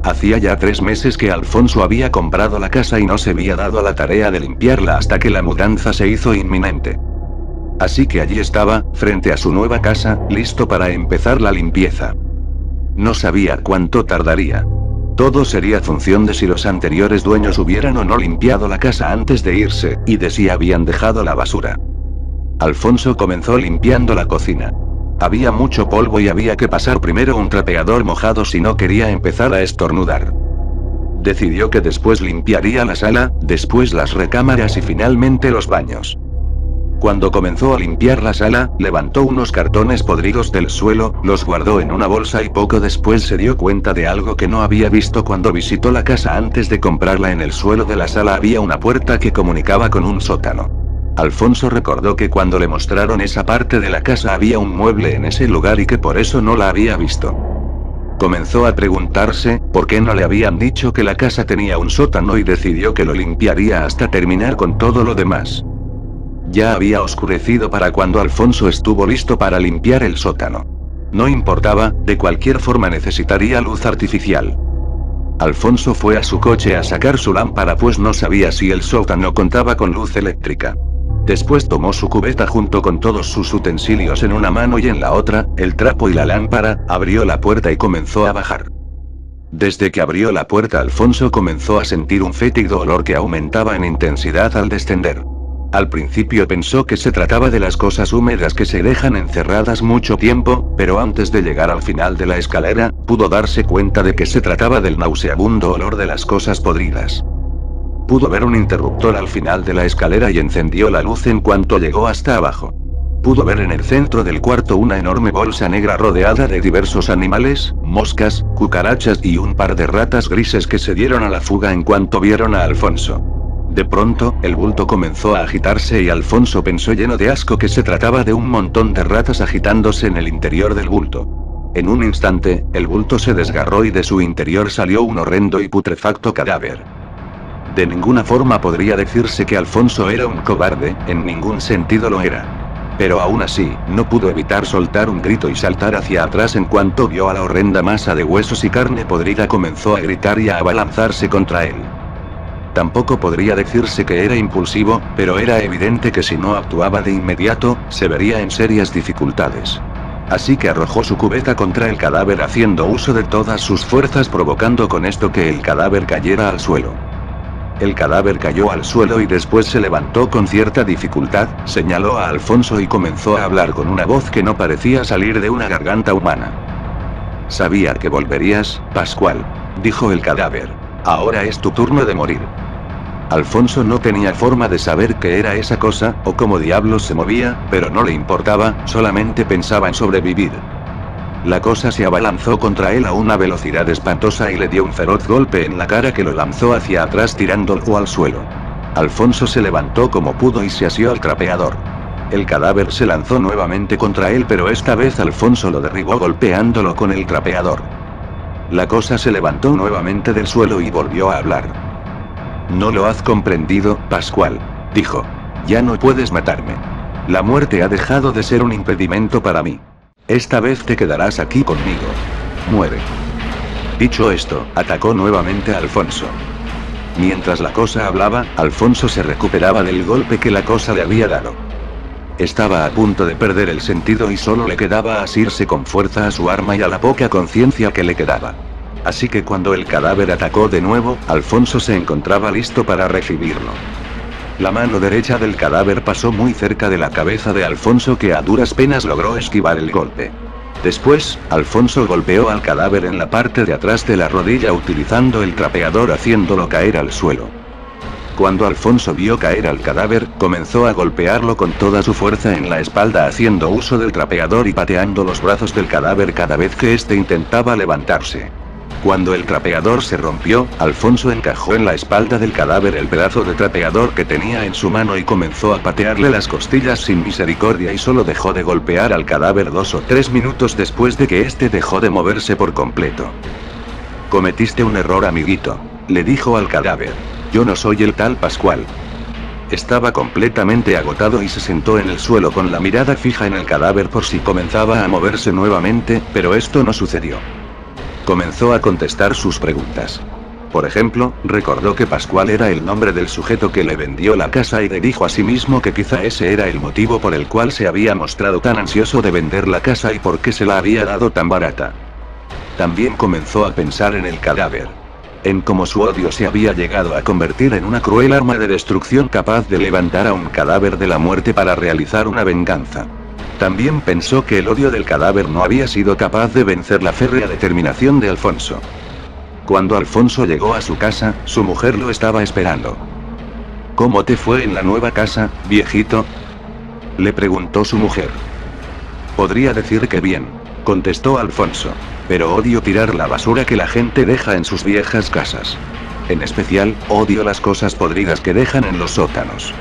Hacía ya 3 meses que Alfonso había comprado la casa y no se había dado a la tarea de limpiarla hasta que la mudanza se hizo inminente. Así que allí estaba, frente a su nueva casa, listo para empezar la limpieza. No sabía cuánto tardaría. Todo sería función de si los anteriores dueños hubieran o no limpiado la casa antes de irse, y de si habían dejado la basura. Alfonso comenzó limpiando la cocina. Había mucho polvo y había que pasar primero un trapeador mojado si no quería empezar a estornudar. Decidió que después limpiaría la sala, después las recámaras y finalmente los baños. Cuando comenzó a limpiar la sala, levantó unos cartones podridos del suelo, los guardó en una bolsa y poco después se dio cuenta de algo que no había visto cuando visitó la casa antes de comprarla. En el suelo de la sala había una puerta que comunicaba con un sótano. Alfonso recordó que cuando le mostraron esa parte de la casa había un mueble en ese lugar y que por eso no la había visto. Comenzó a preguntarse, ¿por qué no le habían dicho que la casa tenía un sótano? Y decidió que lo limpiaría hasta terminar con todo lo demás. Ya había oscurecido para cuando Alfonso estuvo listo para limpiar el sótano. No importaba, de cualquier forma necesitaría luz artificial. Alfonso fue a su coche a sacar su lámpara pues no sabía si el sótano contaba con luz eléctrica. Después tomó su cubeta junto con todos sus utensilios en una mano y en la otra, el trapo y la lámpara, abrió la puerta y comenzó a bajar. Desde que abrió la puerta Alfonso comenzó a sentir un fétido olor que aumentaba en intensidad al descender. Al principio pensó que se trataba de las cosas húmedas que se dejan encerradas mucho tiempo, pero antes de llegar al final de la escalera, pudo darse cuenta de que se trataba del nauseabundo olor de las cosas podridas. Pudo ver un interruptor al final de la escalera y encendió la luz en cuanto llegó hasta abajo. Pudo ver en el centro del cuarto una enorme bolsa negra rodeada de diversos animales, moscas, cucarachas y un par de ratas grises que se dieron a la fuga en cuanto vieron a Alfonso. De pronto, el bulto comenzó a agitarse y Alfonso pensó lleno de asco que se trataba de un montón de ratas agitándose en el interior del bulto. En un instante, el bulto se desgarró y de su interior salió un horrendo y putrefacto cadáver. De ninguna forma podría decirse que Alfonso era un cobarde, en ningún sentido lo era. Pero aún así, no pudo evitar soltar un grito y saltar hacia atrás en cuanto vio a la horrenda masa de huesos y carne podrida. Comenzó a gritar y a abalanzarse contra él. Tampoco podría decirse que era impulsivo, pero era evidente que si no actuaba de inmediato, se vería en serias dificultades. Así que arrojó su cubeta contra el cadáver haciendo uso de todas sus fuerzas provocando con esto que el cadáver cayera al suelo. El cadáver cayó al suelo y después se levantó con cierta dificultad, señaló a Alfonso y comenzó a hablar con una voz que no parecía salir de una garganta humana. Sabía que volverías, Pascual, dijo el cadáver. Ahora es tu turno de morir. Alfonso no tenía forma de saber qué era esa cosa, o cómo diablos se movía, pero no le importaba, solamente pensaba en sobrevivir. La cosa se abalanzó contra él a una velocidad espantosa y le dio un feroz golpe en la cara que lo lanzó hacia atrás tirándolo al suelo. Alfonso se levantó como pudo y se asió al trapeador. El cadáver se lanzó nuevamente contra él pero esta vez Alfonso lo derribó golpeándolo con el trapeador. La cosa se levantó nuevamente del suelo y volvió a hablar. No lo has comprendido, Pascual, dijo. Ya no puedes matarme. La muerte ha dejado de ser un impedimento para mí. Esta vez te quedarás aquí conmigo. Muere. Dicho esto, atacó nuevamente a Alfonso. Mientras la cosa hablaba, Alfonso se recuperaba del golpe que la cosa le había dado. Estaba a punto de perder el sentido y solo le quedaba asirse con fuerza a su arma y a la poca conciencia que le quedaba. Así que cuando el cadáver atacó de nuevo, Alfonso se encontraba listo para recibirlo. La mano derecha del cadáver pasó muy cerca de la cabeza de Alfonso que a duras penas logró esquivar el golpe. Después, Alfonso golpeó al cadáver en la parte de atrás de la rodilla utilizando el trapeador haciéndolo caer al suelo. Cuando Alfonso vio caer al cadáver, comenzó a golpearlo con toda su fuerza en la espalda haciendo uso del trapeador y pateando los brazos del cadáver cada vez que éste intentaba levantarse. Cuando el trapeador se rompió, Alfonso encajó en la espalda del cadáver el pedazo de trapeador que tenía en su mano y comenzó a patearle las costillas sin misericordia y solo dejó de golpear al cadáver 2 o 3 minutos después de que éste dejó de moverse por completo. Cometiste un error, amiguito, le dijo al cadáver. Yo no soy el tal Pascual. Estaba completamente agotado y se sentó en el suelo con la mirada fija en el cadáver por si comenzaba a moverse nuevamente, pero esto no sucedió. Comenzó a contestar sus preguntas. Por ejemplo, recordó que Pascual era el nombre del sujeto que le vendió la casa y le dijo a sí mismo que quizá ese era el motivo por el cual se había mostrado tan ansioso de vender la casa y por qué se la había dado tan barata. También comenzó a pensar en el cadáver. En cómo su odio se había llegado a convertir en una cruel arma de destrucción capaz de levantar a un cadáver de la muerte para realizar una venganza. También pensó que el odio del cadáver no había sido capaz de vencer la férrea determinación de Alfonso. Cuando Alfonso llegó a su casa, su mujer lo estaba esperando. ¿Cómo te fue en la nueva casa, viejito?, le preguntó su mujer. Podría decir que bien, contestó Alfonso. Pero odio tirar la basura que la gente deja en sus viejas casas. En especial, odio las cosas podridas que dejan en los sótanos.